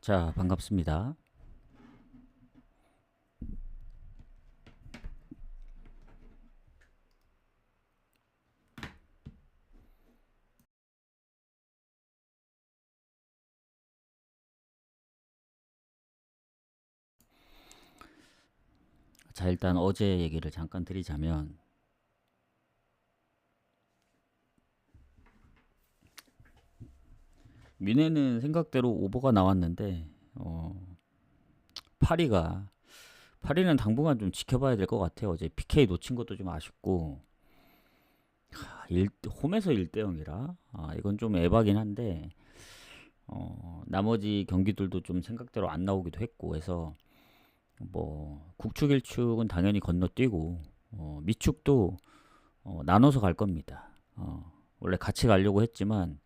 자, 반갑습니다. 자, 일단 어제 얘기를 잠깐 드리자면, 미네는 생각대로 오버가 나왔는데, 파리가, 파리는 당분간 좀 지켜봐야 될 것 같아요. 어제 PK 놓친 것도 좀 아쉽고, 홈에서 1대 0이라, 이건 좀 에바긴 한데, 나머지 경기들도 좀 생각대로 안 나오기도 했고 해서, 뭐, 국축, 일축은 당연히 건너뛰고, 미축도 나눠서 갈 겁니다. 원래 같이 가려고 했지만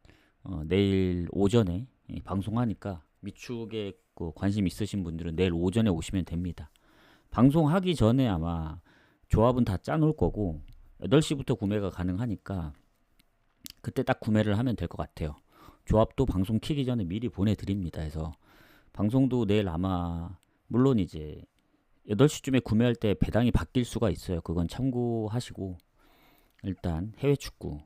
내일 오전에 방송하니까 미축에 관심 있으신 분들은 내일 오전에 오시면 됩니다. 방송하기 전에 아마 조합은 다 짜놓을 거고 8시부터 구매가 가능하니까 그때 딱 구매를 하면 될 것 같아요. 조합도 방송 키기 전에 미리 보내드립니다. 해서 방송도 내일 아마 물론 이제 8시쯤에 구매할 때 배당이 바뀔 수가 있어요. 그건 참고하시고 일단 해외 축구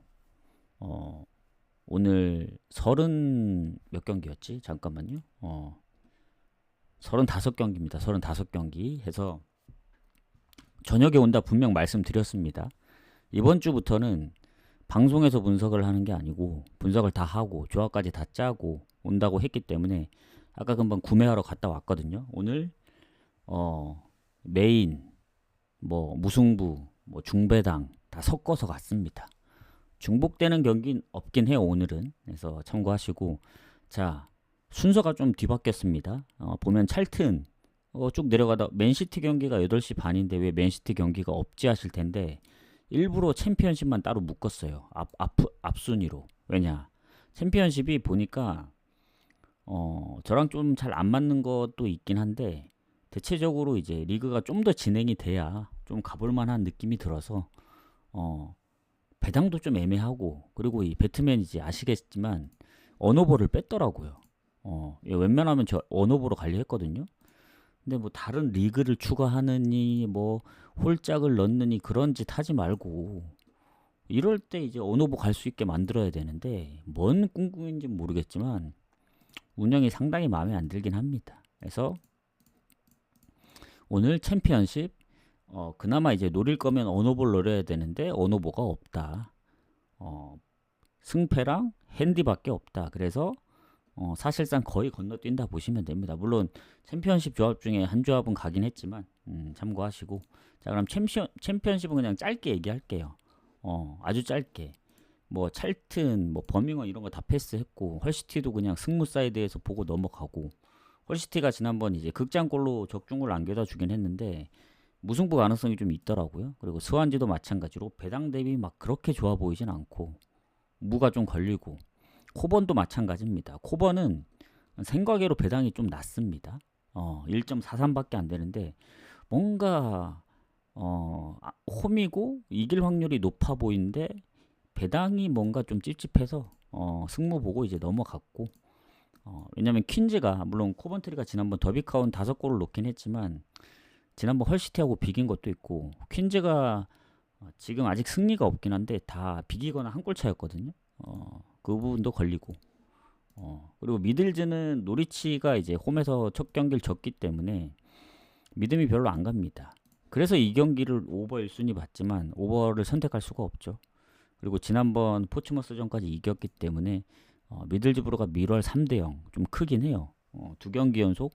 오늘 30 몇 경기였지? 잠깐만요. 35경기입니다. 35경기 해서 저녁에 온다 분명 말씀드렸습니다. 이번 주부터는 방송에서 분석을 하는 게 아니고 분석을 다 하고 조합까지 다 짜고 온다고 했기 때문에 아까 금방 구매하러 갔다 왔거든요. 오늘 메인 뭐 무승부 뭐 중배당 다 섞어서 갔습니다. 중복되는 경기는 없긴 해요, 오늘은. 그래서 참고하시고. 자, 순서가 좀 뒤바뀌었습니다. 보면 찰튼 쭉 내려가다 맨시티 경기가 8시 반인데 왜 맨시티 경기가 없지 하실 텐데 일부러 챔피언십만 따로 묶었어요. 앞순위로. 왜냐? 챔피언십이 보니까 저랑 좀 잘 안 맞는 것도 있긴 한데 대체적으로 이제 리그가 좀 더 진행이 돼야 좀 가볼 만한 느낌이 들어서 배당도 좀 애매하고 그리고 이 배트맨 이제 아시겠지만 언어버를 뺐더라고요. 웬만하면 저 언어버로 가려 했거든요. 근데 뭐 다른 리그를 추가하느니 뭐 홀짝을 넣느니 그런 짓 하지 말고 이럴 때 이제 언어버 갈 수 있게 만들어야 되는데 뭔 꿍꿍인지 모르겠지만 운영이 상당히 마음에 안 들긴 합니다. 그래서 오늘 챔피언십 그나마 이제 노릴 거면 언어볼 노려야 되는데 언어보가 없다. 승패랑 핸디밖에 없다. 그래서 사실상 거의 건너뛴다 보시면 됩니다. 물론 챔피언십 조합 중에 한 조합은 가긴 했지만 참고하시고. 자, 그럼 챔피언십은 그냥 짧게 얘기할게요. 아주 짧게. 뭐 찰튼, 뭐 버밍언 이런 거 다 패스했고 헐시티도 그냥 승무 사이드에서 보고 넘어가고 헐시티가 지난번 이제 극장골로 적중을 안겨다 주긴 했는데 무승부 가능성이 좀 있더라고요. 그리고 스완지도 마찬가지로 배당 대비 막 그렇게 좋아 보이진 않고 무가 좀 걸리고 코번도 마찬가지입니다. 코번은 생각외로 배당이 좀 낮습니다. 1.43밖에 안 되는데 뭔가 홈이고 이길 확률이 높아 보이는데 배당이 뭔가 좀 찝찝해서 승무 보고 이제 넘어갔고 왜냐면 퀸즈가 물론 코번트리가 지난번 더비카운 5골을 넣긴 했지만 지난번 헐시티하고 비긴 것도 있고 퀸즈가 지금 아직 승리가 없긴 한데 다 비기거나 한 골 차였거든요. 그 부분도 걸리고 그리고 미들즈는 노리치가 이제 홈에서 첫 경기를 졌기 때문에 믿음이 별로 안 갑니다. 그래서 이 경기를 오버 1순위 봤지만 오버를 선택할 수가 없죠. 그리고 지난번 포츠머스전까지 이겼기 때문에 미들즈브로가 미럴 3대0 좀 크긴 해요. 2경기 연속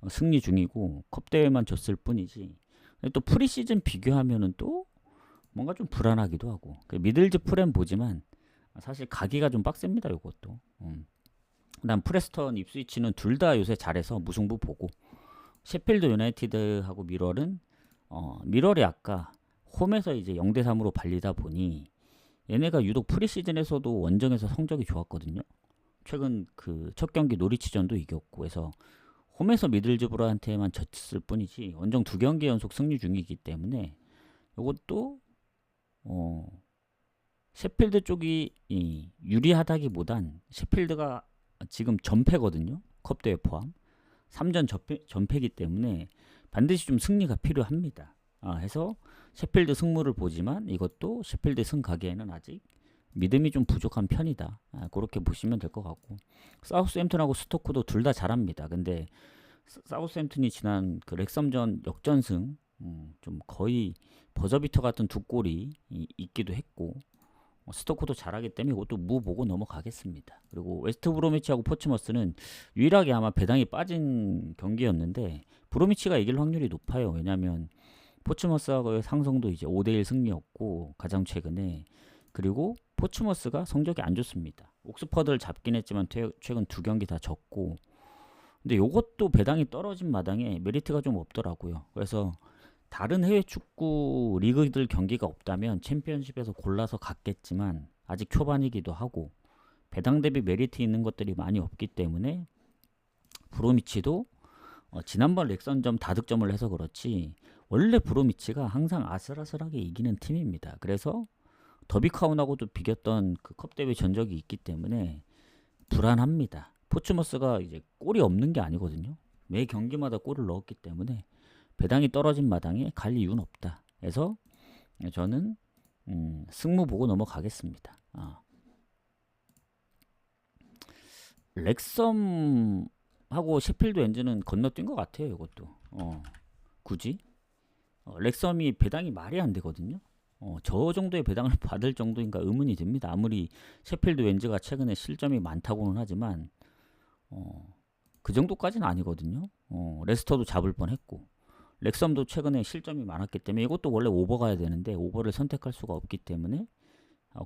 승리 중이고 컵대회만 졌을 뿐이지. 또 프리시즌 비교하면은 또 뭔가 좀 불안하기도 하고 미들즈 프렘 보지만 사실 가기가 좀 빡셉니다. 요것도. 그다음 프레스턴 입스위치는 둘 다 요새 잘해서 무승부 보고 셰필드 유나이티드하고 미럴은 미럴이 아까 홈에서 이제 0대3으로 발리다 보니 얘네가 유독 프리시즌에서도 원정에서 성적이 좋았거든요. 최근 그 첫 경기 노리치전도 이겼고 해서 홈에서 미들즈브로한테만 졌을 뿐이지 원정 2경기 연속 승리 중이기 때문에 이것도 셰필드 쪽이 유리하다기보단 셰필드가 지금 전패거든요. 컵대회 포함. 3전 전패이기 때문에 반드시 좀 승리가 필요합니다. 해서 셰필드 승무를 보지만 이것도 셰필드 승 가기에는 아직 믿음이 좀 부족한 편이다. 그렇게 보시면 될 것 같고, 사우스햄튼하고 스토크도 둘 다 잘합니다. 근데 사우스햄튼이 지난 그 렉섬전 역전승 좀 거의 버저비터 같은 두 골이 있기도 했고, 스토크도 잘하기 때문에 이것도 무 보고 넘어가겠습니다. 그리고 웨스트 브로미치하고 포츠머스는 유일하게 아마 배당이 빠진 경기였는데 브로미치가 이길 확률이 높아요. 왜냐하면 포츠머스하고의 상성도 이제 5대1 승리였고 가장 최근에, 그리고 포츠머스가 성적이 안 좋습니다. 옥스퍼드를 잡긴 했지만 최근 두 경기 다 졌고, 근데 이것도 배당이 떨어진 마당에 메리트가 좀 없더라고요. 그래서 다른 해외 축구 리그들 경기가 없다면 챔피언십에서 골라서 갔겠지만 아직 초반이기도 하고 배당 대비 메리트 있는 것들이 많이 없기 때문에 브로미치도 지난번 렉선점 다득점을 해서 그렇지 원래 브로미치가 항상 아슬아슬하게 이기는 팀입니다. 그래서 더비카운하고도 비겼던 그 컵 대회 전적이 있기 때문에 불안합니다. 포츠머스가 이제 골이 없는 게 아니거든요. 매 경기마다 골을 넣었기 때문에 배당이 떨어진 마당에 갈 이유는 없다. 그래서 저는 승무 보고 넘어가겠습니다. 렉섬하고 셰필드 웬즈는 건너뛴 것 같아요. 이것도 굳이 렉섬이 배당이 말이 안 되거든요. 저 정도의 배당을 받을 정도인가 의문이 듭니다. 아무리 셰필드 웬즈가 최근에 실점이 많다고는 하지만 그 정도까지는 아니거든요. 레스터도 잡을 뻔했고 렉섬도 최근에 실점이 많았기 때문에 이것도 원래 오버 가야 되는데 오버를 선택할 수가 없기 때문에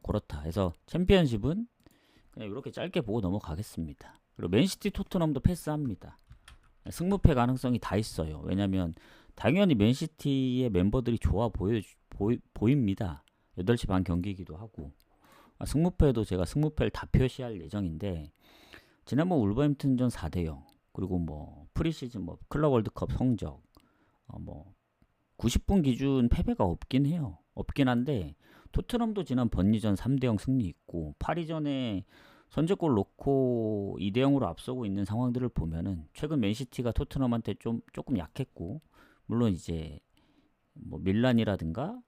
그렇다 해서 챔피언십은 그냥 이렇게 짧게 보고 넘어가겠습니다. 그리고 맨시티 토트넘도 패스합니다. 승무패 가능성이 다 있어요. 왜냐면 당연히 맨시티의 멤버들이 좋아 보입니다. 8시 반 경기이기도 하고 승무패도 제가 승무패를 다 표시할 예정인데, 지난번 울버햄튼전 4대0 그리고 뭐 프리시즌 뭐 클럽 월드컵 성적 90분 기준 패배가 없긴 해요. 없긴 한데 토트넘도 지난 번리전 3대0 승리 있고 파리전에 선제골 넣고 2대0으로 앞서고 있는 상황들을 보면은 최근 맨시티가 토트넘한테 조금 약했고, 물론 이제 뭐 밀란이라든가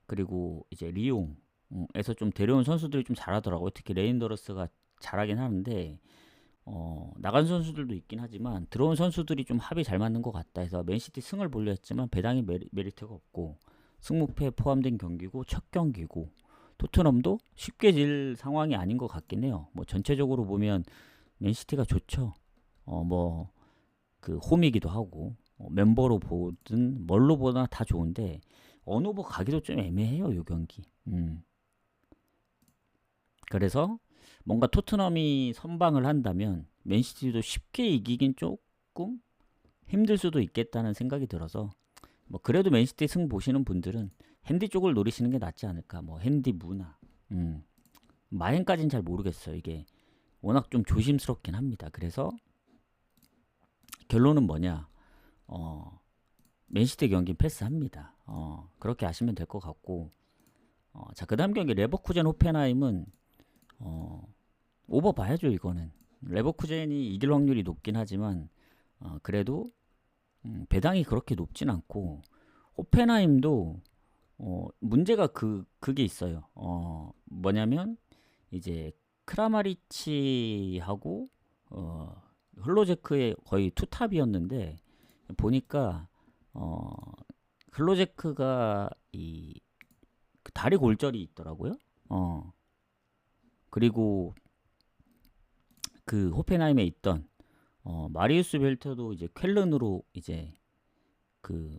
그리고 이제 리옹에서 좀 데려온 선수들이 좀 잘하더라고요. 특히 레인더러스가 잘하긴 하는데 나간 선수들도 있긴 하지만 들어온 선수들이 좀 합이 잘 맞는 것 같다 해서 맨시티 승을 보려 했지만 배당이 메리트가 없고 승무패 포함된 경기고 첫 경기고 토트넘도 쉽게 질 상황이 아닌 것 같긴 해요. 뭐 전체적으로 보면 맨시티가 좋죠. 뭐 그 홈이기도 하고 멤버로 보든 뭘로 보나 다 좋은데 어느 후보 가기도 좀 애매해요, 요 경기. 그래서 뭔가 토트넘이 선방을 한다면 맨시티도 쉽게 이기긴 조금 힘들 수도 있겠다는 생각이 들어서 뭐 그래도 맨시티 승 보시는 분들은 핸디 쪽을 노리시는 게 낫지 않을까. 뭐 핸디 무나 마행까지는 잘 모르겠어요. 이게 워낙 좀 조심스럽긴 합니다. 그래서 결론은 뭐냐, 맨시티 경기 패스합니다. 그렇게 아시면 될 것 같고, 자, 그 다음 경기 레버쿠젠 호펜하임은 오버 봐야죠. 이거는 레버쿠젠이 이길 확률이 높긴 하지만 그래도 배당이 그렇게 높진 않고, 호펜하임도 문제가 그게 있어요. 뭐냐면 이제 크라마리치하고 흘로제크의 거의 투탑이었는데 보니까 흘로제크가 이 다리 골절이 있더라고요. 그리고 그 호펜하임에 있던 마리우스 벨트도 이제 쾰른으로 이제 그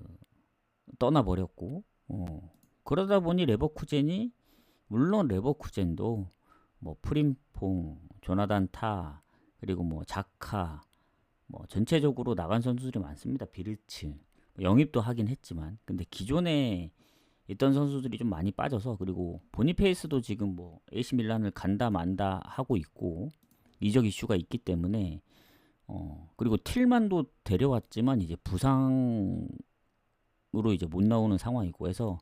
떠나버렸고, 그러다 보니 레버쿠젠이, 물론 레버쿠젠도 뭐 프림퐁, 조나단 타, 그리고 뭐 자카, 뭐 전체적으로 나간 선수들이 많습니다. 비르츠 영입도 하긴 했지만, 근데 기존에 있던 선수들이 좀 많이 빠져서, 그리고 보니페이스도 지금 뭐 AC 밀란을 간다 만다 하고 있고 이적 이슈가 있기 때문에 그리고 틸만도 데려왔지만 이제 부상으로 이제 못 나오는 상황이고 해서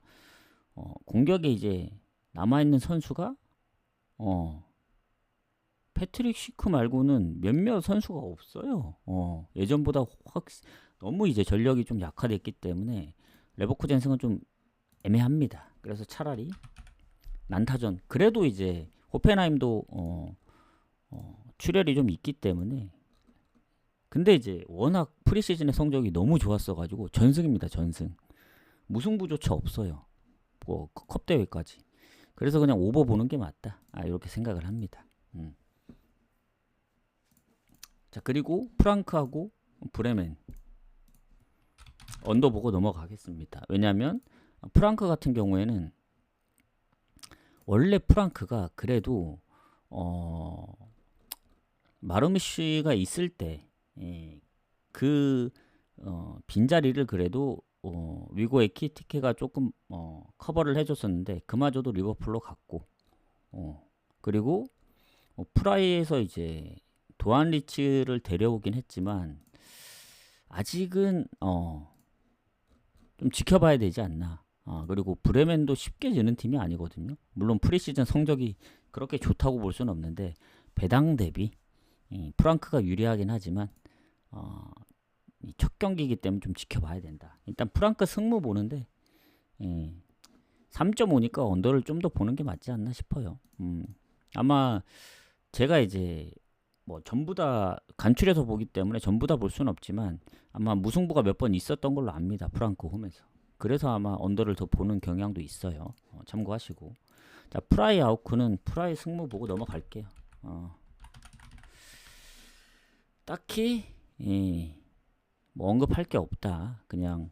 공격에 이제 남아 있는 선수가 패트릭 시크 말고는 몇몇 선수가 없어요. 예전보다 확 너무 이제 전력이 좀 약화됐기 때문에 레버쿠젠승은 좀 애매합니다. 그래서 차라리 난타전 그래도 이제 호펜하임도 출혈이 좀 있기 때문에 근데 이제 워낙 프리시즌의 성적이 너무 좋았어가지고 전승입니다. 전승 무승부조차 없어요. 뭐 컵 대회까지. 그래서 그냥 오버 보는 게 맞다. 이렇게 생각을 합니다. 자 그리고 프랑크하고 브레멘 언더 보고 넘어가겠습니다. 왜냐하면 프랑크 같은 경우에는 원래 프랑크가 그래도 마르미쉬가 있을 때 그 빈자리를 그래도 위고 에키티케가 조금 커버를 해줬었는데 그마저도 리버풀로 갔고 그리고 프라이에서 이제 도안 리치를 데려오긴 했지만 아직은 좀 지켜봐야 되지 않나. 그리고 브레멘도 쉽게 지는 팀이 아니거든요. 물론 프리시즌 성적이 그렇게 좋다고 볼 수는 없는데 배당 대비 프랑크가 유리하긴 하지만 첫 경기이기 때문에 좀 지켜봐야 된다. 일단 프랑크 승무 보는데 3.5니까 언더를 좀 더 보는 게 맞지 않나 싶어요. 아마 제가 이제 뭐 전부 다 간추려서 보기 때문에 전부 다 볼 수는 없지만 아마 무승부가 몇 번 있었던 걸로 압니다. 프랑크 홈에서. 그래서 아마 언더를 더 보는 경향도 있어요. 참고하시고. 자 프라이 아웃쿠는 프라이 승무 보고 넘어갈게요. 딱히 뭐 언급할 게 없다. 그냥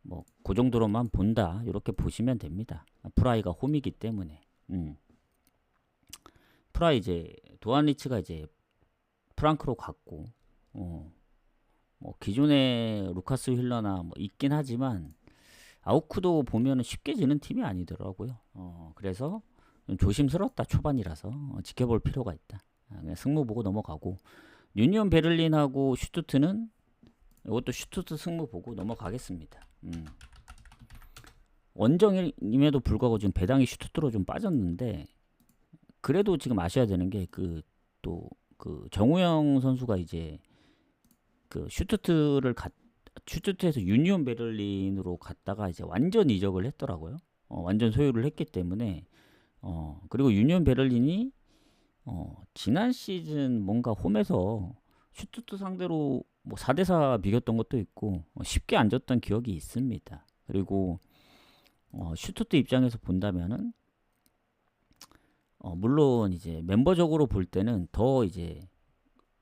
뭐 그 정도로만 본다. 이렇게 보시면 됩니다. 프라이가 홈이기 때문에. 프라이 이제 도안리치가 이제 프랑크로 갔고 뭐 기존에 루카스 힐러나 뭐 있긴 하지만 아우크도 보면은 쉽게 지는 팀이 아니더라고요. 그래서 좀 조심스럽다. 초반이라서 지켜볼 필요가 있다. 그냥 승무 보고 넘어가고 유니온 베를린하고 슈투트는 이것도 슈투트 승무 보고 넘어가겠습니다. 원정임에도 불구하고 지금 배당이 슈투트로 좀 빠졌는데 그래도 지금 아셔야 되는 게 그 정우영 선수가 이제 그 슈투트에서 유니온 베를린으로 갔다가 이제 완전 이적을 했더라고요. 완전 소유를 했기 때문에 그리고 유니온 베를린이 지난 시즌 뭔가 홈에서 슈투트 상대로 뭐 4대4 비겼던 것도 있고 쉽게 안 졌던 기억이 있습니다. 그리고 슈투트 입장에서 본다면은 물론 이제 멤버적으로 볼 때는 더 이제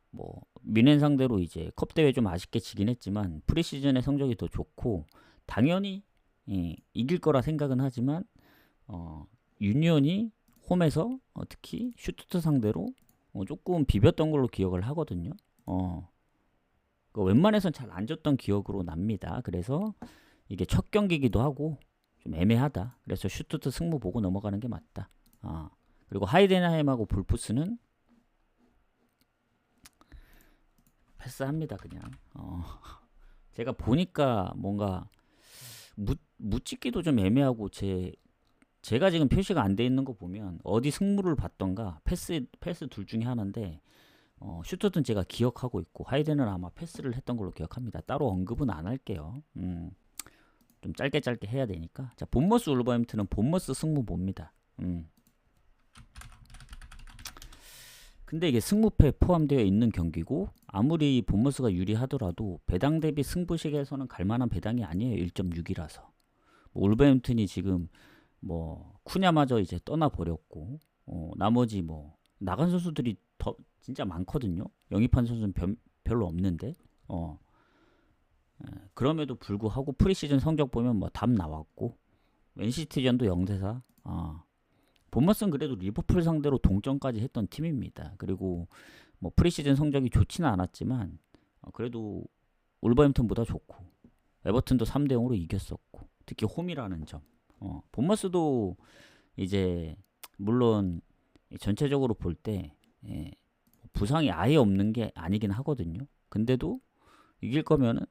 뭐 미넨 상대로 이제 컵 대회 좀 아쉽게 지긴 했지만 프리시즌의 성적이 더 좋고 당연히 이길 거라 생각은 하지만 유니온이 홈에서 특히 슈투트 상대로 조금 비볐던 걸로 기억을 하거든요. 웬만해선 잘 안 졌던 기억으로 납니다. 그래서 이게 첫 경기기도 하고 좀 애매하다. 그래서 슈투트 승무 보고 넘어가는 게 맞다. 그리고 하이덴하임하고 볼프스는 패스합니다. 그냥 제가 보니까 뭔가 묻찍기도 좀 애매하고 제가 지금 표시가 안 돼 있는 거 보면 어디 승무를 봤던가 패스 둘 중에 하나인데 슈터든 제가 기억하고 있고 하이덴은 아마 패스를 했던 걸로 기억합니다. 따로 언급은 안 할게요. 좀 짧게 해야 되니까. 자 본머스 울버햄튼은 본머스 승무 봅니다. 근데 이게 승무패 포함되어 있는 경기고 아무리 본머스가 유리하더라도 배당 대비 승부식에서는 갈만한 배당이 아니에요. 1.6이라서 뭐 울버햄튼이 지금 뭐 쿠냐마저 이제 떠나 버렸고 나머지 뭐 나간 선수들이 더 진짜 많거든요. 영입한 선수는 별로 없는데 그럼에도 불구하고 프리시즌 성적 보면 뭐 답 나왔고 맨시티전도 0대4 본머스는 그래도 리버풀 상대로 동점까지 했던 팀입니다. 그리고 뭐 프리시즌 성적이 좋지는 않았지만 그래도 울버햄튼보다 좋고 에버튼도 3대0으로 이겼었고 특히 홈이라는 점 본머스도 이제 물론 전체적으로 볼 때 부상이 아예 없는 게 아니긴 하거든요. 근데도 이길 거면은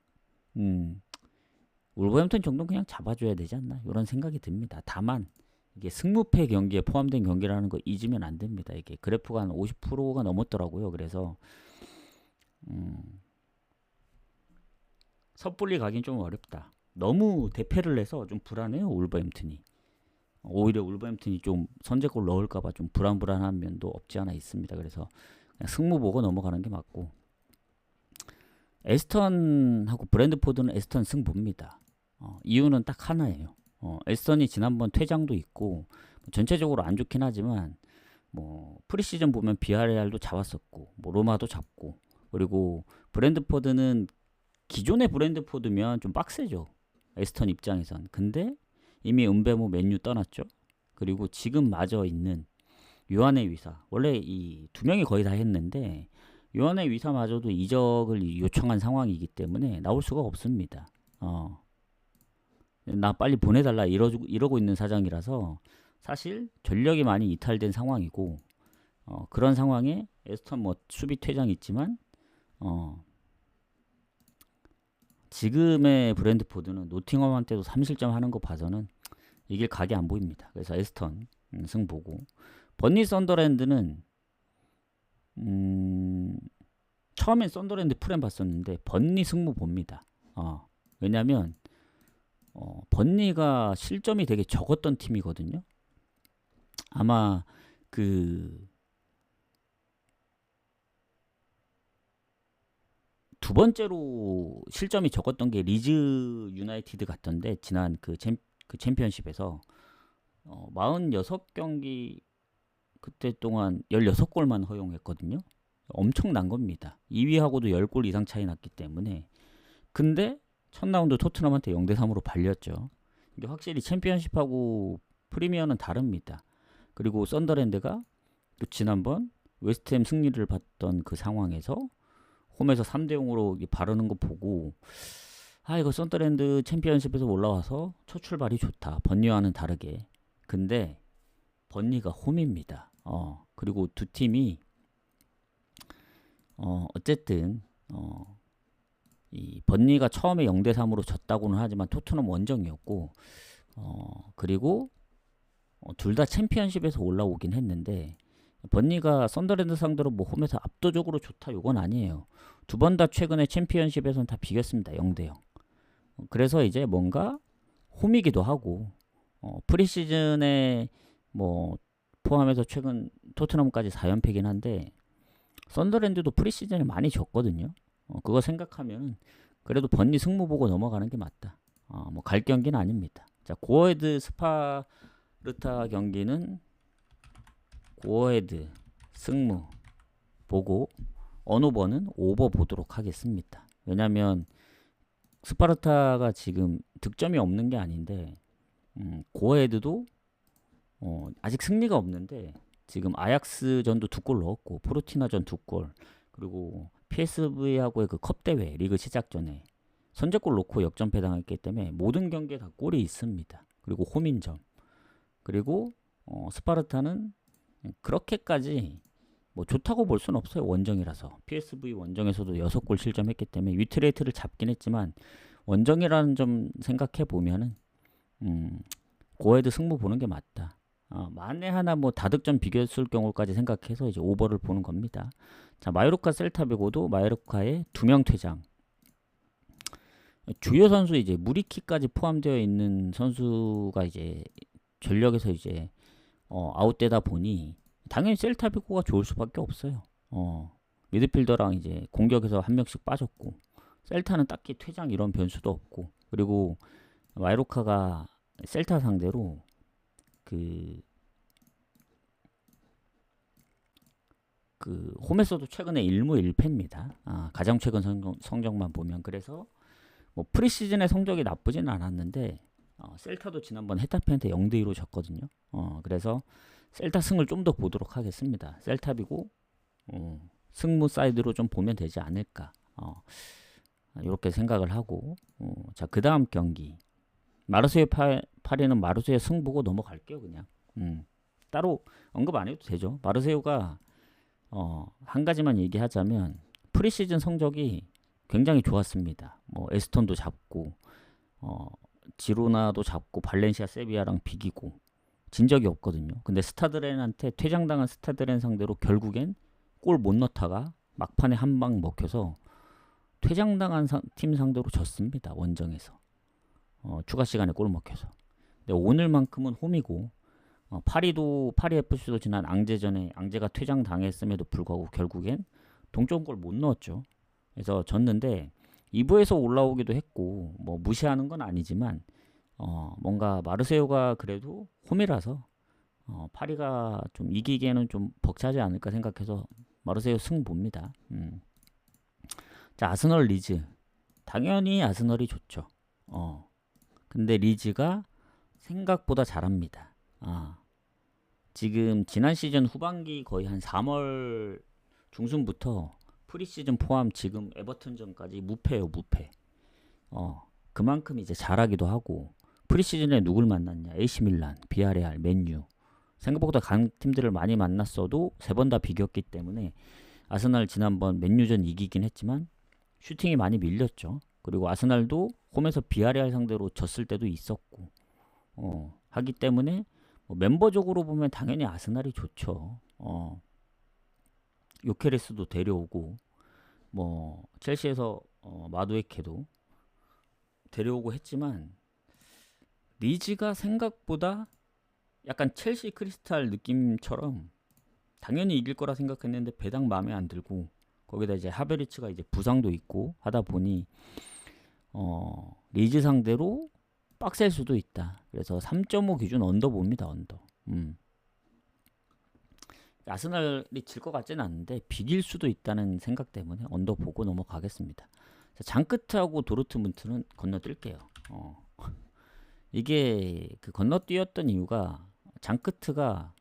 울버햄튼 정도는 그냥 잡아줘야 되지 않나 이런 생각이 듭니다. 다만 이게 승무패 경기에 포함된 경기라는 거 잊으면 안 됩니다. 이게 그래프가 한 50%가 넘었더라고요. 그래서 섣불리 가긴 좀 어렵다. 너무 대패를 해서 좀 불안해요. 울버햄튼이. 오히려 울버햄튼이 좀 선제골 넣을까봐 좀 불안한 면도 없지 않아 있습니다. 그래서 그냥 승무 보고 넘어가는 게 맞고, 에스턴하고 브랜드포드는 에스턴 승부입니다. 이유는 딱 하나예요. 에스턴이 지난번 퇴장도 있고 전체적으로 안 좋긴 하지만 뭐 프리시즌 보면 비아레알도 잡았었고 뭐 로마도 잡고, 그리고 브랜드포드는 기존의 브랜드포드면 좀 빡세죠. 에스턴 입장에선. 근데 이미 은베모 맨유 떠났죠. 그리고 지금 마저 있는 요한의 위사, 원래 이 두 명이 거의 다 했는데 요한의 위사마저도 이적을 요청한 상황이기 때문에 나올 수가 없습니다. 나 빨리 보내달라 이러고 있는 사정이라서 사실 전력이 많이 이탈된 상황이고, 그런 상황에 에스턴 뭐 수비 퇴장이 있지만 지금의 브랜드포드는 노팅엄한테도 3실점 하는 거 봐서는 이길 각이 안 보입니다. 그래서 에스턴 승보고, 번니 썬더랜드는 처음엔 썬더랜드 프렘 봤었는데 번니 승무 봅니다. 왜냐면 번니가 실점이 되게 적었던 팀이거든요. 아마 그 두 번째로 실점이 적었던 게 리즈 유나이티드 같던데, 지난 그 챔피언십에서 46경기 그때 동안 16골만 허용했거든요. 엄청난 겁니다. 2위하고도 10골 이상 차이 났기 때문에. 근데 첫 라운드 토트넘한테 0대3으로 발렸죠. 이게 확실히 챔피언십하고 프리미어는 다릅니다. 그리고 썬더랜드가 또 지난번 웨스트햄 승리를 봤던 그 상황에서 홈에서 3대0으로 바르는 거 보고, 이거 썬더랜드 챔피언십에서 올라와서 첫 출발이 좋다. 번니와는 다르게. 근데 번니가 홈입니다. 그리고 두 팀이 어쨌든 이 번니가 처음에 0대3으로 졌다고는 하지만 토트넘 원정이었고, 그리고 둘 다 챔피언십에서 올라오긴 했는데, 번니가 썬더랜드 상대로 뭐 홈에서 압도적으로 좋다 요건 아니에요. 두 번 다 최근에 챔피언십에서는 다 비겼습니다. 0대0. 그래서 이제 뭔가 홈이기도 하고, 프리시즌에 뭐 포함해서 최근 토트넘까지 4연패긴 한데 썬더랜드도 프리시즌에 많이 졌거든요. 그거 생각하면 그래도 번니 승무 보고 넘어가는 게 맞다. 뭐 갈 경기는 아닙니다. 자, 고어헤드 스파르타 경기는 고어헤드 승무 보고 언오버는 오버 보도록 하겠습니다. 왜냐면 스파르타가 지금 득점이 없는 게 아닌데 고어헤드도 아직 승리가 없는데 지금 아약스전도 2골 넣었고 포르티나전 2골, 그리고 PSV하고의 그 컵 대회 리그 시작 전에 선제골 넣고 역전패 당했기 때문에 모든 경기에 다 골이 있습니다. 그리고 홈인점. 그리고 스파르타는 그렇게까지 뭐 좋다고 볼 수는 없어요. 원정이라서. PSV 원정에서도 6골 실점했기 때문에 위트레이트를 잡긴 했지만 원정이라는 점 생각해 보면은 고헤드 승부 보는 게 맞다. 만에 하나 뭐 다득점 비겼을 경우까지 생각해서 이제 오버를 보는 겁니다. 자, 마요르카 셀타비고도 마요르카의 2명 퇴장. 주요 선수 이제 무리키까지 포함되어 있는 선수가 이제 전력에서 이제 아웃되다 보니 당연히 셀타비고가 좋을 수밖에 없어요. 미드필더랑 이제 공격에서 한 명씩 빠졌고, 셀타는 딱히 퇴장 이런 변수도 없고, 그리고 마요르카가 셀타 상대로 그 홈에서도 최근에 1무 1패입니다. 가장 최근 성적만 보면. 그래서 뭐 프리시즌의 성적이 나쁘진 않았는데 셀타도 지난번 헤타페한테 0대2로 졌거든요. 그래서 셀타 승을 좀 더 보도록 하겠습니다. 셀타비고 승무 사이드로 좀 보면 되지 않을까, 이렇게 생각을 하고, 자, 그 다음 경기 마르세유 파리는 마르세유 승 보고 넘어갈게요. 그냥 따로 언급 안 해도 되죠. 마르세유가 한 가지만 얘기하자면 프리시즌 성적이 굉장히 좋았습니다. 뭐 에스턴도 잡고 지로나도 잡고 발렌시아 세비야랑 비기고 진 적이 없거든요. 근데 스타드렌한테 퇴장당한 스타드렌 상대로 결국엔 골 못 넣다가 막판에 한 방 먹혀서 퇴장당한 팀 상대로 졌습니다. 원정에서. 추가 시간에 골 먹혀서. 근데 오늘만큼은 홈이고 파리 FC도 지난 앙제전에 앙제가 퇴장당했음에도 불구하고 결국엔 동점골 못 넣었죠. 그래서 졌는데 2부에서 올라오기도 했고 뭐 무시하는 건 아니지만 뭔가 마르세유가 그래도 홈이라서 파리가 좀 이기기에는 좀 벅차지 않을까 생각해서 마르세유 승 봅니다. 자, 아스널 리즈. 당연히 아스널이 좋죠. 근데 리즈가 생각보다 잘합니다. 지금 지난 시즌 후반기 거의 한 3월 중순부터 프리시즌 포함 지금 에버튼전까지 무패예요, 무패. 그만큼 이제 잘하기도 하고 프리시즌에 누굴 만났냐? AC 밀란, 비아레알, 맨유. 생각보다 강팀들을 많이 만났어도 3번 다 비겼기 때문에 아스날 지난번 맨유전 이기긴 했지만 슈팅이 많이 밀렸죠. 그리고 아스날도 홈에서 비아레알 상대로 졌을 때도 있었고 하기 때문에 뭐 멤버적으로 보면 당연히 아스날이 좋죠. 요케레스도 데려오고 뭐 첼시에서 마두에케도 데려오고 했지만 리즈가 생각보다 약간 첼시 크리스탈 느낌처럼 당연히 이길 거라 생각했는데 배당 마음에 안 들고 거기다 이제 하베리츠가 이제 부상도 있고 하다 보니 리즈 상대로 빡셀 수도 있다. 그래서 3.5 기준 언더 봅니다. 언더. 아스날이 질 것 같지는 않은데 비길 수도 있다는 생각 때문에 언더 보고 넘어가겠습니다. 자, 장크트하고 도르트문트는 건너뛸게요. 이게 그 건너뛰었던 이유가 장크트가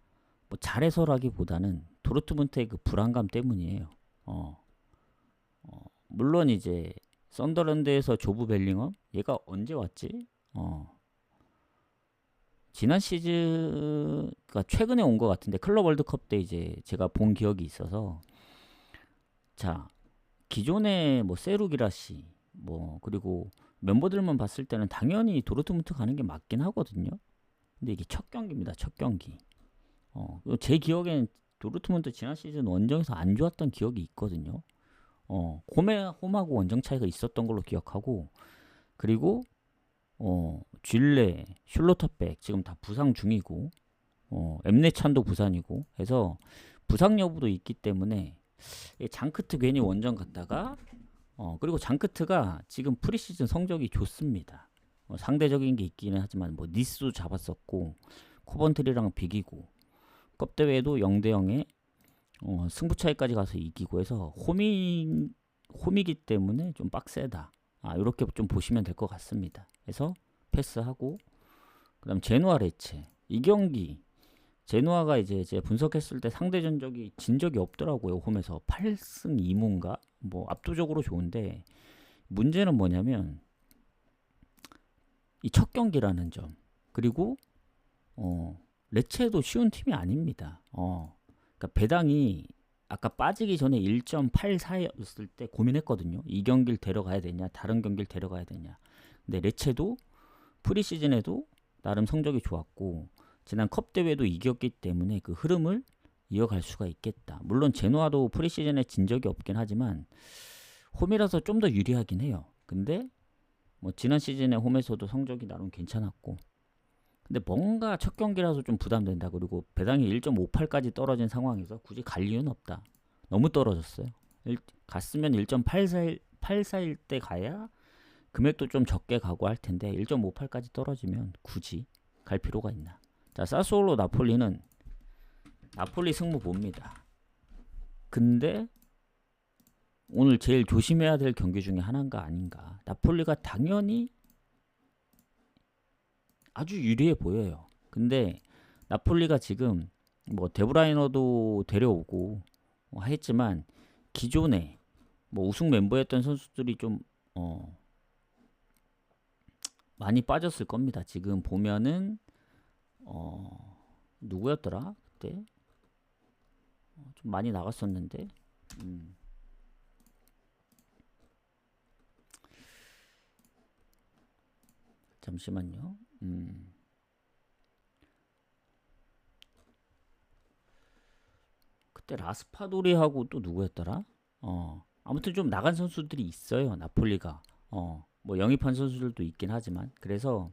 뭐 잘해서라기보다는 도르트문트의 그 불안감 때문이에요. 물론 이제 썬더랜드에서 조브 벨링엄 얘가 언제 왔지? 지난 시즌 그러니까 최근에 온 것 같은데 클럽 월드컵 때 이제 제가 본 기억이 있어서 자 기존의 뭐 세루기라시 뭐 그리고 멤버들만 봤을 때는 당연히 도르트문트 가는 게 맞긴 하거든요. 근데 이게 첫 경기입니다. 첫 경기. 제 기억엔 도르트문트 지난 시즌 원정에서 안 좋았던 기억이 있거든요. 홈하고 원정 차이가 있었던 걸로 기억하고 그리고 쥘레, 슐로터백 지금 다 부상 중이고 엠네찬도 부산이고 해서 부상 여부도 있기 때문에 장크트 괜히 원정 갔다가 그리고 장크트가 지금 프리시즌 성적이 좋습니다. 상대적인 게 있기는 하지만 뭐 니스도 잡았었고 코번트리랑 비기고 컵 대회도 0대 0에 승부 차이까지 가서 이기고 해서 홈이기 때문에 좀 빡세다. 이렇게 좀 보시면 될 것 같습니다. 그래서 패스하고 그다음 제노아 레체 이 경기 제노아가 이제 분석했을 때 상대 전적이 진 적이 없더라고요. 홈에서 8승 2무인가 뭐 압도적으로 좋은데 문제는 뭐냐면 이 첫 경기라는 점 그리고 레체도 쉬운 팀이 아닙니다. 그러니까 배당이 아까 빠지기 전에 1.84였을 때 고민했거든요. 이 경기를 데려가야 되냐 다른 경기를 데려가야 되냐. 근데 레체도 프리시즌에도 나름 성적이 좋았고 지난 컵 대회도 이겼기 때문에 그 흐름을 이어갈 수가 있겠다. 물론 제노아도 프리시즌에 진 적이 없긴 하지만 홈이라서 좀 더 유리하긴 해요. 근데 뭐 지난 시즌에 홈에서도 성적이 나름 괜찮았고 근데 뭔가 첫 경기라서 좀 부담된다. 그리고 배당이 1.58까지 떨어진 상황에서 굳이 갈 이유는 없다. 너무 떨어졌어요. 갔으면 1.84일 때 가야 금액도 좀 적게 가고 할 텐데 1.58까지 떨어지면 굳이 갈 필요가 있나. 자, 사스올로 나폴리는 나폴리 승부 봅니다. 근데 오늘 제일 조심해야 될 경기 중에 하나인가 아닌가. 나폴리가 당연히 아주 유리해 보여요. 근데 나폴리가 지금 뭐 데브라이너도 데려오고 했지만 기존에 뭐 우승 멤버였던 선수들이 좀 많이 빠졌을 겁니다. 지금 보면은 누구였더라? 그때 좀 많이 나갔었는데 잠시만요. 그때 라스파도리하고 또 누구였더라? 아무튼 좀 나간 선수들이 있어요. 나폴리가. 뭐 영입한 선수들도 있긴 하지만 그래서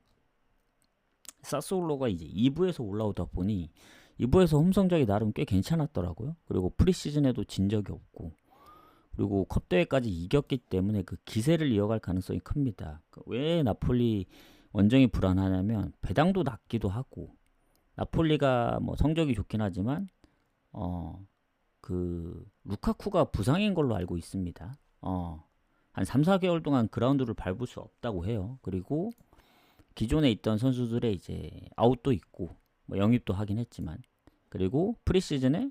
사스올로가 이제 2부에서 올라오다 보니 2부에서 홈 성적이 나름 꽤 괜찮았더라고요. 그리고 프리시즌에도 진 적이 없고 그리고 컵 대회까지 이겼기 때문에 그 기세를 이어갈 가능성이 큽니다. 왜 나폴리 원정이 불안하냐면 배당도 낮기도 하고 나폴리가 뭐 성적이 좋긴 하지만 그 루카쿠가 부상인 걸로 알고 있습니다. 한 3, 4개월 동안 그라운드를 밟을 수 없다고 해요. 그리고 기존에 있던 선수들의 이제 아웃도 있고 뭐 영입도 하긴 했지만 그리고 프리시즌에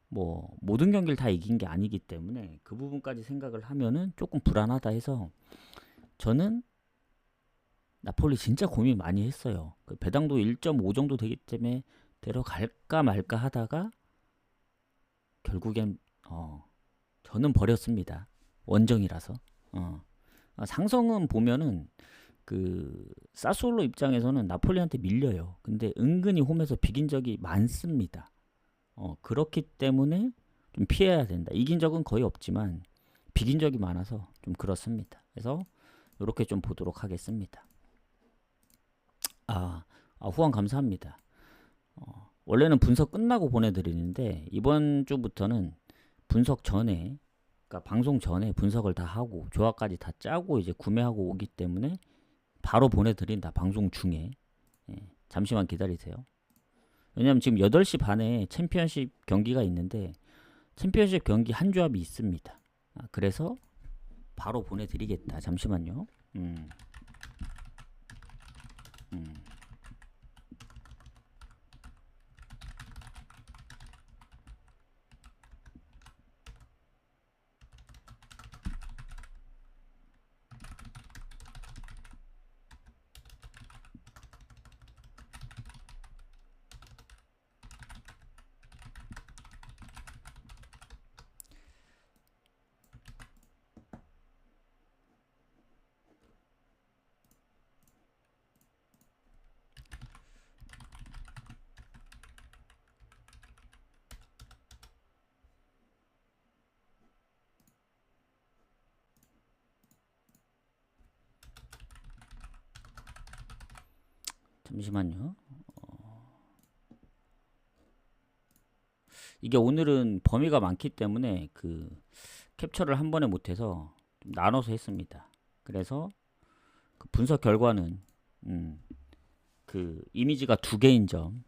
뭐 모든 경기를 다 이긴 게 아니기 때문에 그 부분까지 생각을 하면은 조금 불안하다 해서 저는 나폴리 진짜 고민 많이 했어요. 그 배당도 1.5 정도 되기 때문에 데려갈까 말까 하다가 결국엔 저는 버렸습니다. 원정이라서. 상성은 보면은 그 사솔로 입장에서는 나폴리한테 밀려요. 근데 은근히 홈에서 비긴 적이 많습니다. 그렇기 때문에 좀 피해야 된다. 이긴 적은 거의 없지만 비긴 적이 많아서 좀 그렇습니다. 그래서 이렇게 좀 보도록 하겠습니다. 후원 감사합니다. 원래는 분석 끝나고 보내드리는데 이번 주부터는 분석 전에 그러니까 방송 전에 분석을 다 하고 조합까지 다 짜고 이제 구매하고 오기 때문에 바로 보내드린다. 방송 중에. 잠시만 기다리세요. 왜냐면 지금 8시 반에 챔피언십 경기가 있는데 챔피언십 경기 한 조합이 있습니다. 그래서 바로 보내드리겠다. 잠시만요. 잠시만요. 이게 오늘은 범위가 많기 때문에 그 캡처를 한 번에 못해서 좀 나눠서 했습니다. 그래서 그 분석 결과는 그 이미지가 2개인 점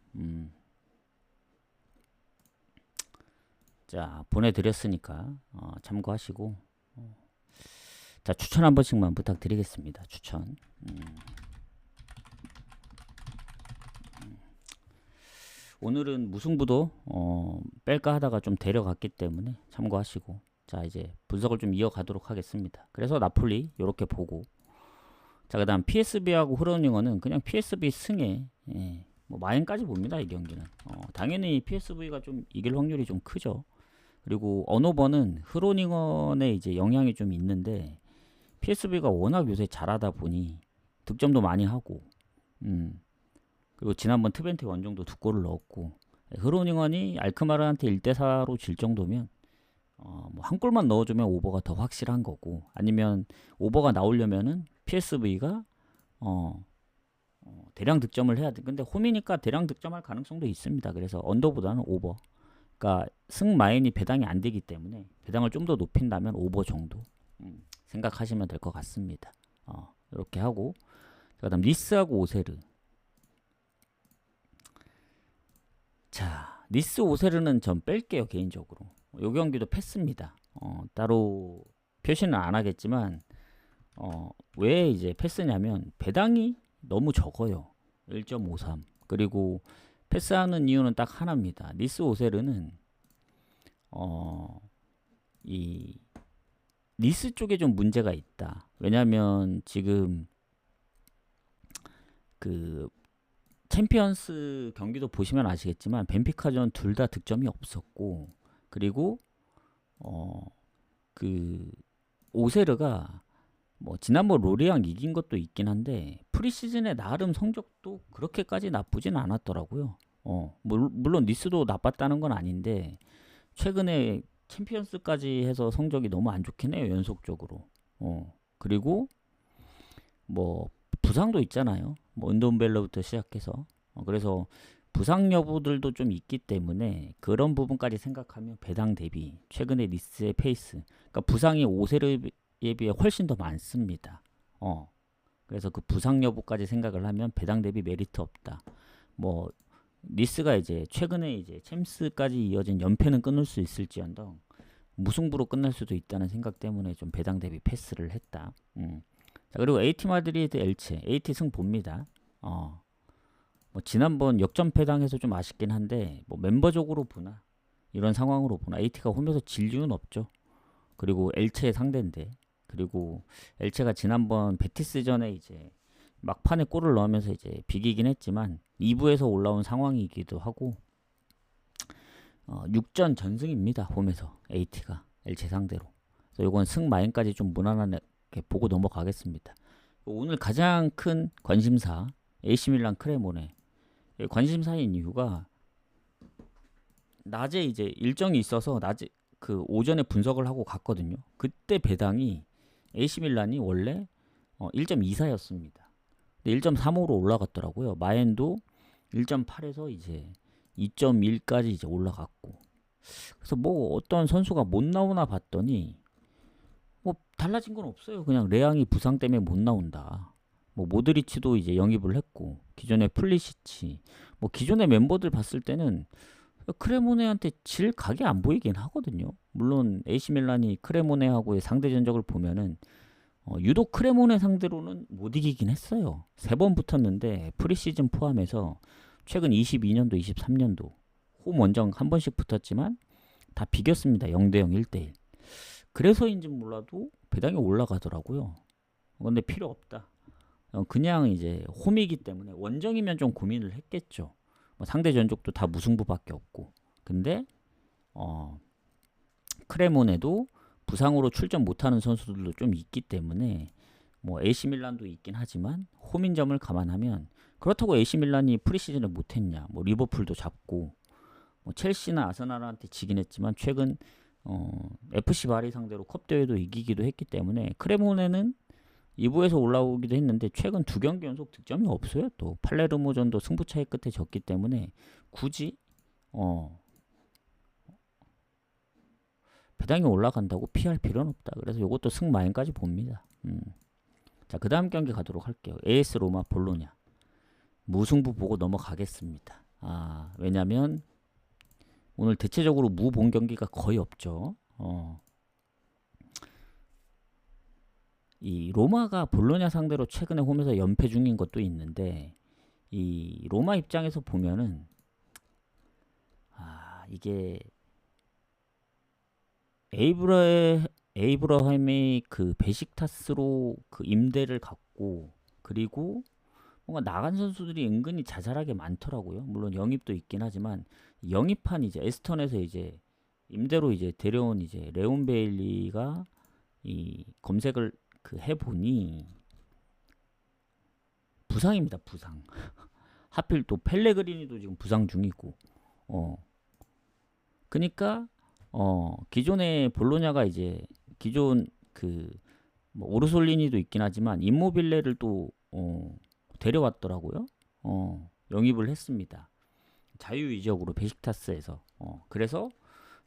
자 보내드렸으니까 참고하시고 자 추천 한 번씩만 부탁드리겠습니다. 추천. 오늘은 무승부도 뺄까 하다가 좀 데려갔기 때문에 참고하시고 자 이제 분석을 좀 이어가도록 하겠습니다. 그래서 나폴리 이렇게 보고 자 그다음 PSV하고 흐로닝어는 그냥 PSV 승에 뭐 마인까지 봅니다. 이 경기는 당연히 PSV가 좀 이길 확률이 좀 크죠. 그리고 언오버는 흐로닝언의 이제 영향이 좀 있는데 PSV가 워낙 요새 잘하다 보니 득점도 많이 하고 그리고 지난번 트벤트 원정도 2골을 넣었고 흐로닝언이 알크마르한테 1대4로 질 정도면 뭐 한 골만 넣어주면 오버가 더 확실한 거고 아니면 오버가 나오려면은 PSV가 대량 득점을 해야 돼. 근데 홈이니까 대량 득점할 가능성도 있습니다. 그래서 언더보다는 오버. 그러니까 승마인이 배당이 안 되기 때문에 배당을 좀 더 높인다면 오버 정도 생각하시면 될 것 같습니다. 이렇게 하고 그다음 니스하고 오세르. 자 니스 오세르는 전 뺄게요 개인적으로. 요 경기도 패스입니다. 따로 표시는 안 하겠지만 왜 이제 패스냐면 배당이 너무 적어요. 1.53 그리고 패스하는 이유는 딱 하나입니다. 니스 오세르는 이 니스 쪽에 좀 문제가 있다. 왜냐면 지금 그 챔피언스 경기도 보시면 아시겠지만 벤피카전 둘 다 득점이 없었고 그리고 그 오세르가 뭐 지난번 로리앙 이긴 것도 있긴 한데 프리시즌에 나름 성적도 그렇게까지 나쁘진 않았더라고요. 물론 니스도 나빴다는 건 아닌데 최근에 챔피언스까지 해서 성적이 너무 안 좋긴 해요. 연속적으로. 그리고 뭐 부상도 있잖아요. 뭐 은돈벨러부터 시작해서. 그래서 부상 여부들도 좀 있기 때문에 그런 부분까지 생각하면 배당 대비 최근에 니스의 페이스, 그러니까 부상이 오세르에 비해 훨씬 더 많습니다. 그래서 그 부상 여부까지 생각을 하면 배당 대비 메리트 없다. 뭐 니스가 이제 최근에 이제 챔스까지 이어진 연패는 끊을 수 있을지언정 무승부로 끝날 수도 있다는 생각 때문에 좀 배당 대비 패스를 했다. 자, 그리고 AT 마드리드 엘체, AT 승 봅니다. 뭐 지난번 역전패 당해서 좀 아쉽긴 한데 뭐 멤버적으로 보나 이런 상황으로 보나 AT가 홈에서 질 이유는 없죠. 그리고 엘체의 상대인데, 그리고 엘체가 지난번 베티스전에 이제 막판에 골을 넣으면서 이제 비기긴 했지만 2부에서 올라온 상황이기도 하고 6전 전승입니다. 홈에서 AT가 엘체 상대로. 그래서 이건 승마인까지 좀 무난하게 보고 넘어가겠습니다. 오늘 가장 큰 관심사 AC 밀란 크레모네. 관심사인 이유가 낮에 이제 일정이 있어서 낮에 그 오전에 분석을 하고 갔거든요. 그때 배당이 AC 밀란이 원래 1.24였습니다. 1.35로 올라갔더라고요. 마엔도 1.8에서 이제 2.1까지 이제 올라갔고. 그래서 뭐 어떤 선수가 못 나오나 봤더니 뭐 달라진 건 없어요. 그냥 레앙이 부상 때문에 못 나온다. 뭐 모드리치도 이제 영입을 했고, 기존의 플리시치, 뭐 기존의 멤버들 봤을 때는 크레모네한테 질 각이 안 보이긴 하거든요. 물론 AC 밀란이 크레모네하고의 상대 전적을 보면은 유독 크레모네 상대로는 못 이기긴 했어요. 3번 붙었는데 프리시즌 포함해서 최근 22년도, 23년도 홈 원정 한 번씩 붙었지만 다 비겼습니다. 0대0, 1대1. 그래서인지 몰라도 배당이 올라가더라고요. 근데 필요 없다. 그냥 이제 홈이기 때문에 원정이면 좀 고민을 했겠죠. 뭐 상대 전적도 다 무승부밖에 없고. 근데 크레모네도 부상으로 출전 못하는 선수들도 좀 있기 때문에 뭐 AC 밀란도 있긴 하지만 홈인 점을 감안하면, 그렇다고 AC 밀란이 프리시즌을 못했냐? 뭐 리버풀도 잡고 뭐 첼시나 아스날한테 지긴 했지만 최근 FC 바리 상대로 컵 대회도 이기기도 했기 때문에 크레모네는 2부에서 올라오기도 했는데 최근 2경기 연속 득점이 없어요. 또 팔레르모전도 승부차이 끝에 졌기 때문에 굳이 배당이 올라간다고 피할 필요는 없다. 그래서 이것도 승마인까지 봅니다. 자, 그 다음 경기 가도록 할게요. AS 로마 볼로냐. 무승부 보고 넘어가겠습니다. 왜냐면 오늘 대체적으로 무 본 경기가 거의 없죠. 이 로마가 볼로냐 상대로 최근에 홈에서 연패 중인 것도 있는데, 이 로마 입장에서 보면은 이게 에이브라함이 그 베식타스로 그 임대를 갖고, 그리고 뭔가 나간 선수들이 은근히 자잘하게 많더라고요. 물론 영입도 있긴 하지만 영입한 이제 에스턴에서 이제 임대로 이제 데려온 이제 레온 베일리가 이 검색을 그 해보니 부상입니다. 부상. 하필 또 펠레그리니도 지금 부상 중이고. 그러니까 기존의 볼로냐가 이제 기존 그 뭐 오르솔리니도 있긴 하지만 임모빌레를 또 데려왔더라고요. 영입을 했습니다. 자유이적으로 베식타스에서. 그래서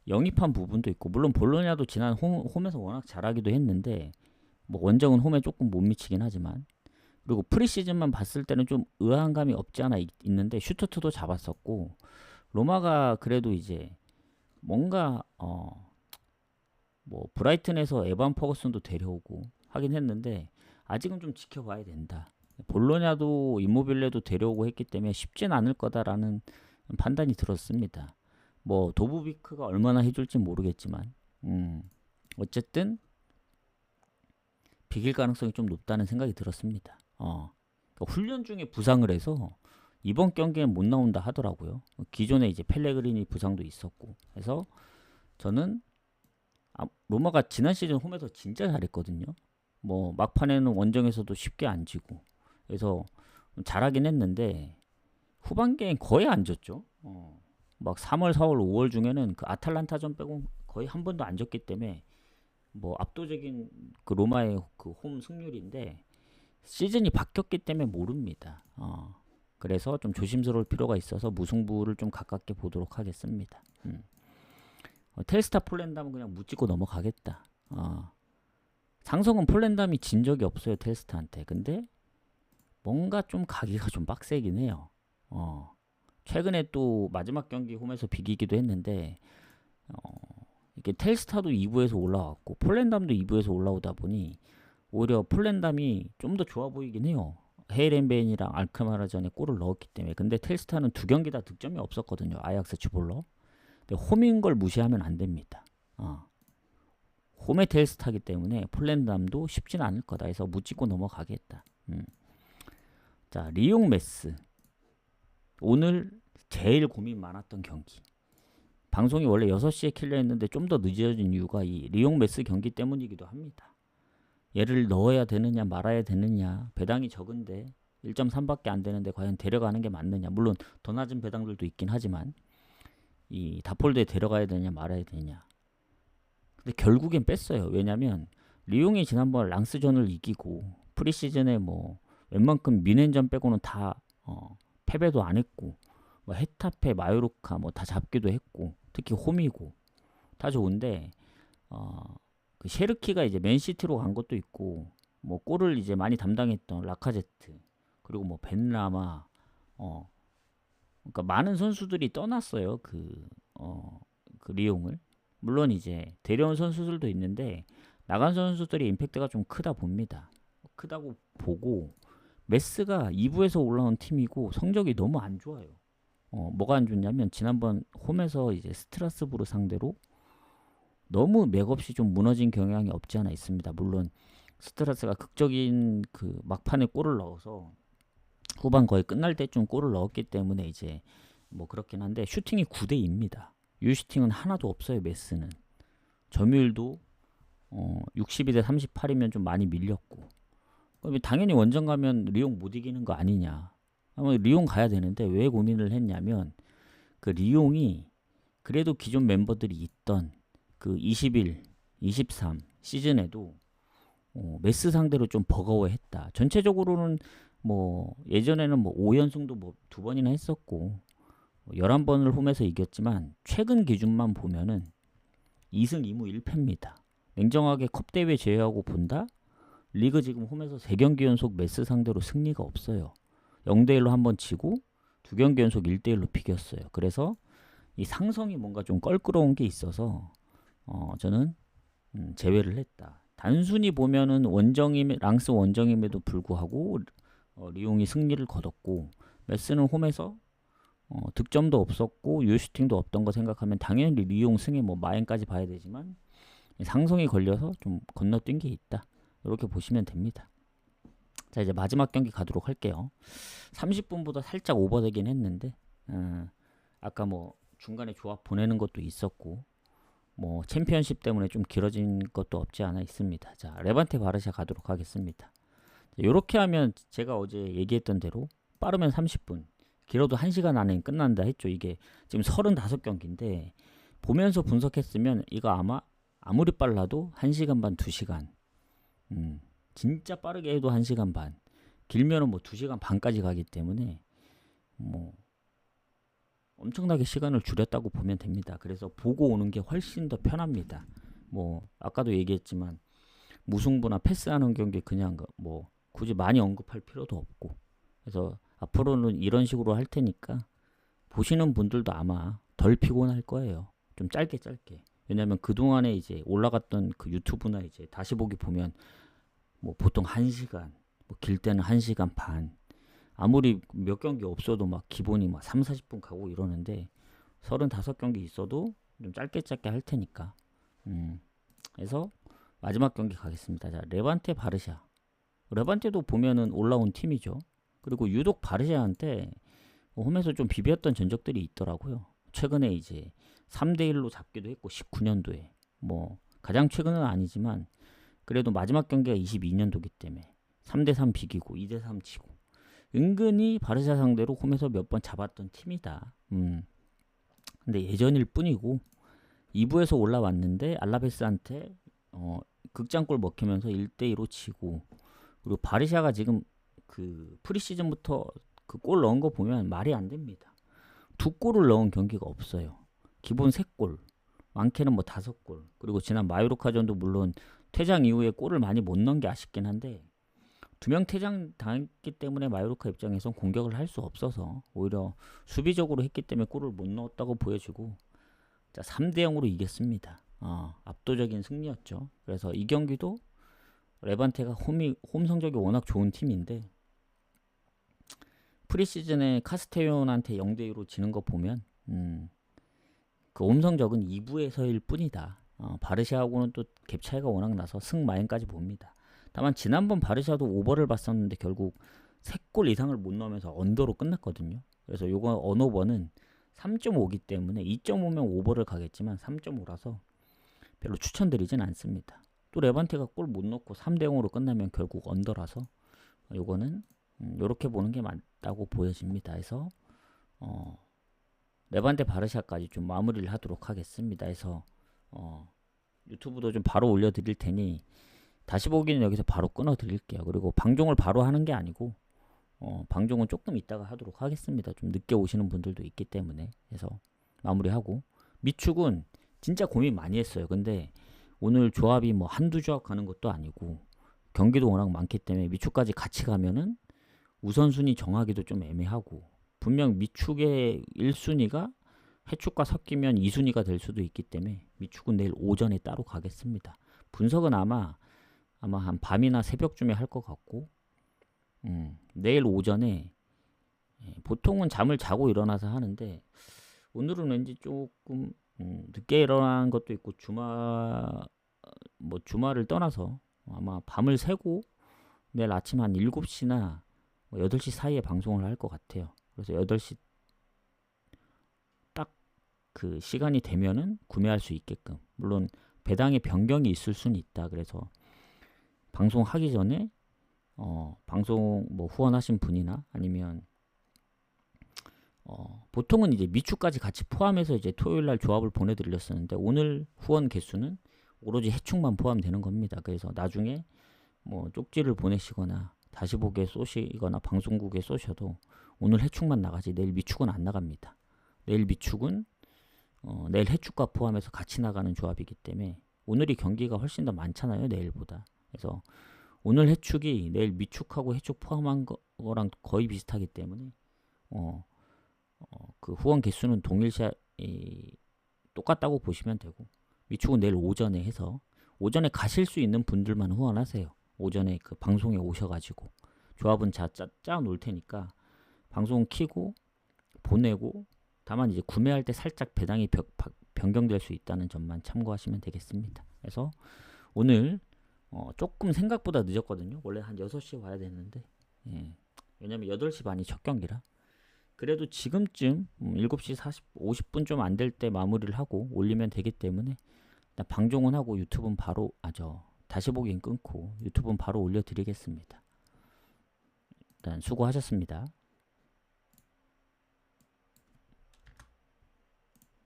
영입한 부분도 있고, 물론 볼로냐도 지난 홈에서 워낙 잘하기도 했는데 뭐 원정은 홈에 조금 못 미치긴 하지만, 그리고 프리시즌만 봤을 때는 좀 의아한 감이 없지 않아 있는데 슈터트도 잡았었고, 로마가 그래도 이제 뭔가 뭐 브라이튼에서 에반 퍼거슨도 데려오고 하긴 했는데 아직은 좀 지켜봐야 된다. 볼로냐도 임모빌레도 데려오고 했기 때문에 쉽진 않을 거다라는 판단이 들었습니다. 뭐 도부비크가 얼마나 해줄지 모르겠지만 어쨌든 비길 가능성이 좀 높다는 생각이 들었습니다. 그러니까 훈련 중에 부상을 해서 이번 경기엔 못 나온다 하더라고요. 기존에 이제 펠레그리니 부상도 있었고 해서 저는 로마가 지난 시즌 홈에서 진짜 잘했거든요. 뭐 막판에는 원정에서도 쉽게 안 지고, 그래서 잘하긴 했는데 후반기엔 거의 안 졌죠. 막 3월, 4월, 5월 중에는 그 아탈란타전 빼고 거의 한 번도 안 졌기 때문에 뭐 압도적인 그 로마의 그 홈 승률인데 시즌이 바뀌었기 때문에 모릅니다. 그래서 좀 조심스러울 필요가 있어서 무승부를 좀 가깝게 보도록 하겠습니다. 텔스타 폴란담은 그냥 묻지고 넘어가겠다. 상성은 폴란담이 진 적이 없어요, 텔스타한테. 근데 뭔가 좀 가기가 좀 빡세긴 해요. 최근에 또 마지막 경기 홈에서 비기기도 했는데 이게 텔스타도 2부에서 올라왔고 폴란담도 2부에서 올라오다 보니 오히려 폴란담이 좀 더 좋아 보이긴 해요. 헤이렌베인이랑 알크마라전에 골을 넣었기 때문에. 근데 텔스타는 두 경기 다 득점이 없었거든요. 아약스 쥐볼러. 근데 홈인 걸 무시하면 안 됩니다. 홈의 텔스타기 때문에 폴란담도 쉽진 않을 거다 해서 묻지고 넘어가겠다. 자, 리옹 메스. 오늘 제일 고민 많았던 경기. 방송이 원래 6시에 킬려 했는데 좀 더 늦어진 이유가 이 리옹 메스 경기 때문이기도 합니다. 얘를 넣어야 되느냐 말아야 되느냐. 배당이 적은데 1.3밖에 안 되는데 과연 데려가는 게 맞느냐. 물론 더 낮은 배당들도 있긴 하지만 이 다폴드에 데려가야 되느냐 말아야 되느냐. 근데 결국엔 뺐어요. 왜냐면 리옹이 지난번 랑스전을 이기고 프리시즌에 뭐 웬만큼 미넨전 빼고는 다 패배도 안 했고 뭐 헤타페, 마요르카 뭐 다 잡기도 했고 특히 홈이고 다 좋은데 그 셰르키가 이제 맨시티로 간 것도 있고 뭐 골을 이제 많이 담당했던 라카제트 그리고 뭐 벤라마 그러니까 많은 선수들이 떠났어요. 그 리옹을. 물론 이제 데려온 선수들도 있는데 나간 선수들의 임팩트가 좀 크다 봅니다. 크다고 보고 메스가 2부에서 올라온 팀이고 성적이 너무 안 좋아요. 뭐가 안 좋냐면 지난번 홈에서 이제 스트라스부르 상대로 너무 맥없이 좀 무너진 경향이 없지 않아 있습니다. 물론 스트라스가 극적인 그 막판에 골을 넣어서 후반 거의 끝날 때쯤 골을 넣었기 때문에 이제 뭐 그렇긴 한데 슈팅이 9대2입니다. 유슈팅은 하나도 없어요. 메스는. 점유율도 62대 38이면 좀 많이 밀렸고 그럼 당연히 원정 가면 리옹 못 이기는 거 아니냐. 리옹 가야 되는데 왜 고민을 했냐면 그 리옹이 그래도 기존 멤버들이 있던 그 21, 23 시즌에도 메스 상대로 좀 버거워했다. 전체적으로는 뭐 예전에는 뭐 5연승도 뭐 2번이나 했었고 11번을 홈에서 이겼지만 최근 기준만 보면은 2승 2무 1패입니다. 냉정하게 컵 대회 제외하고 본다? 리그 지금 홈에서 3경기 연속 메스 상대로 승리가 없어요. 0대1로 한번 지고 2경기 연속 1대1로 비겼어요. 그래서 이 상성이 뭔가 좀 껄끄러운 게 있어서 저는 제외를 했다. 단순히 보면은 랑스 원정임에도 불구하고 리옹이 승리를 거뒀고 메스는 홈에서 득점도 없었고 유슈팅도 없던 거 생각하면 당연히 리옹 승에 뭐 마행까지 봐야 되지만 상성이 걸려서 좀 건너뛴 게 있다. 이렇게 보시면 됩니다. 자 이제 마지막 경기 가도록 할게요. 30분보다 살짝 오버되긴 했는데 아까 뭐 중간에 조합 보내는 것도 있었고 뭐 챔피언십 때문에 좀 길어진 것도 없지 않아 있습니다. 자 레반테 바르샤 가도록 하겠습니다. 이렇게 하면 제가 어제 얘기했던 대로 빠르면 30분 길어도 1시간 안에 끝난다 했죠. 이게 지금 35경기인데 보면서 분석했으면 이거 아마 아무리 빨라도 1시간 반 2시간 진짜 빠르게 해도 1시간 반 길면은 뭐 2시간 반까지 가기 때문에 뭐 엄청나게 시간을 줄였다고 보면 됩니다. 그래서 보고 오는 게 훨씬 더 편합니다. 뭐 아까도 얘기했지만 무승부나 패스하는 경기 그냥 뭐 굳이 많이 언급할 필요도 없고 그래서 앞으로는 이런 식으로 할 테니까 보시는 분들도 아마 덜 피곤할 거예요. 좀 짧게. 왜냐면 그동안에 이제 올라갔던 그 유튜브나 이제 다시 보기 보면 뭐 보통 1시간, 뭐 길 때는 1시간 반. 아무리 몇 경기 없어도 막 기본이 막 3, 40분 가고 이러는데 35경기 있어도 좀 짧게 할 테니까. 그래서 마지막 경기 가겠습니다. 자, 레반테 바르샤. 레반테도 보면은 올라온 팀이죠. 그리고 유독 바르샤한테 홈에서 좀 비볐던 전적들이 있더라고요. 최근에 이제 3대1로 잡기도 했고 19년도에 뭐 가장 최근은 아니지만 그래도 마지막 경기가 22년도기 때문에 3대3 비기고 2대3 치고 은근히 바르샤 상대로 홈에서 몇 번 잡았던 팀이다. 근데 예전일 뿐이고 2부에서 올라왔는데 알라베스한테 극장골 먹히면서 1대2로 치고, 그리고 바르샤가 지금 그 프리시즌부터 그 골 넣은 거 보면 말이 안 됩니다. 2골을 넣은 경기가 없어요. 기본 3골, 많게는 뭐 5골. 그리고 지난 마요르카전도 물론 퇴장 이후에 골을 많이 못 넣은 게 아쉽긴 한데, 2명 퇴장 당했기 때문에 마요르카 입장에선 공격을 할 수 없어서 오히려 수비적으로 했기 때문에 골을 못 넣었다고 보여지고, 자, 3대0으로 이겼습니다. 압도적인 승리였죠. 그래서 이 경기도 레반테가 홈 성적이 워낙 좋은 팀인데 프리시즌에 카스테온한테 0대2로 지는 거 보면 그 홈 성적은 2부에서일 뿐이다. 바르샤하고는 또 갭 차이가 워낙 나서 승마행까지 봅니다. 다만 지난번 바르샤도 오버를 봤었는데 결국 3골 이상을 못 넣으면서 언더로 끝났거든요. 그래서 요거 언오버는 3.5기 때문에 2.5면 오버를 가겠지만 3.5라서 별로 추천드리진 않습니다. 또 레반테가 골 못 넣고 3대0으로 끝나면 결국 언더라서 요거는 요렇게 보는 게 맞다고 보여집니다. 해서 레반테 바르샤까지 좀 마무리를 하도록 하겠습니다. 해서 유튜브도 좀 바로 올려드릴 테니 다시 보기는 여기서 바로 끊어 드릴게요. 그리고 방종을 바로 하는 게 아니고 방종은 조금 있다가 하도록 하겠습니다. 좀 늦게 오시는 분들도 있기 때문에. 해서 마무리하고, 미축은 진짜 고민 많이 했어요. 근데 오늘 조합이 뭐 한두 조합 가는 것도 아니고 경기도 워낙 많기 때문에 미축까지 같이 가면은 우선순위 정하기도 좀 애매하고, 분명 미축의 1순위가 해축과 섞이면 2순위가 될 수도 있기 때문에 미축은 내일 오전에 따로 가겠습니다. 분석은 아마 한 밤이나 새벽쯤에 할 것 같고, 내일 오전에 보통은 잠을 자고 일어나서 하는데 오늘은 왠지 조금 늦게 일어난 것도 있고 주말을 떠나서 아마 밤을 새고 내일 아침 한 7시나 8시 사이에 방송을 할 것 같아요. 그래서 8시 딱 그 시간이 되면은 구매할 수 있게끔, 물론 배당의 변경이 있을 수는 있다. 그래서 방송하기 전에 방송 뭐 후원하신 분이나 아니면 보통은 이제 미축까지 같이 포함해서 이제 토요일날 조합을 보내드렸었는데 오늘 후원 개수는 오로지 해축만 포함되는 겁니다. 그래서 나중에 뭐 쪽지를 보내시거나 다시 보기에 쏘시거나 방송국에 쏘셔도 오늘 해축만 나가지 내일 미축은 안 나갑니다. 내일 미축은 내일 해축과 포함해서 같이 나가는 조합이기 때문에 오늘이 경기가 훨씬 더 많잖아요, 내일보다. 그래서 오늘 해축이 내일 미축하고 해축 포함한 거랑 거의 비슷하기 때문에 그 후원 개수는 똑같다고 보시면 되고, 미축은 내일 오전에 해서 오전에 가실 수 있는 분들만 후원하세요. 오전에 그 방송에 오셔가지고 조합은 짜 놓을 테니까 방송 키고 보내고, 다만 이제 구매할 때 살짝 배당이 변경될 수 있다는 점만 참고하시면 되겠습니다. 그래서 오늘 조금 생각보다 늦었거든요. 원래 한 6시에 와야 되는데 왜냐면 8시 반이 첫 경기라. 그래도 지금쯤 7시 50분 좀 안 될 때 마무리를 하고 올리면 되기 때문에 일단 방송은 하고 유튜브는 바로 다시 보기는 끊고 유튜브는 바로 올려드리겠습니다. 일단 수고하셨습니다.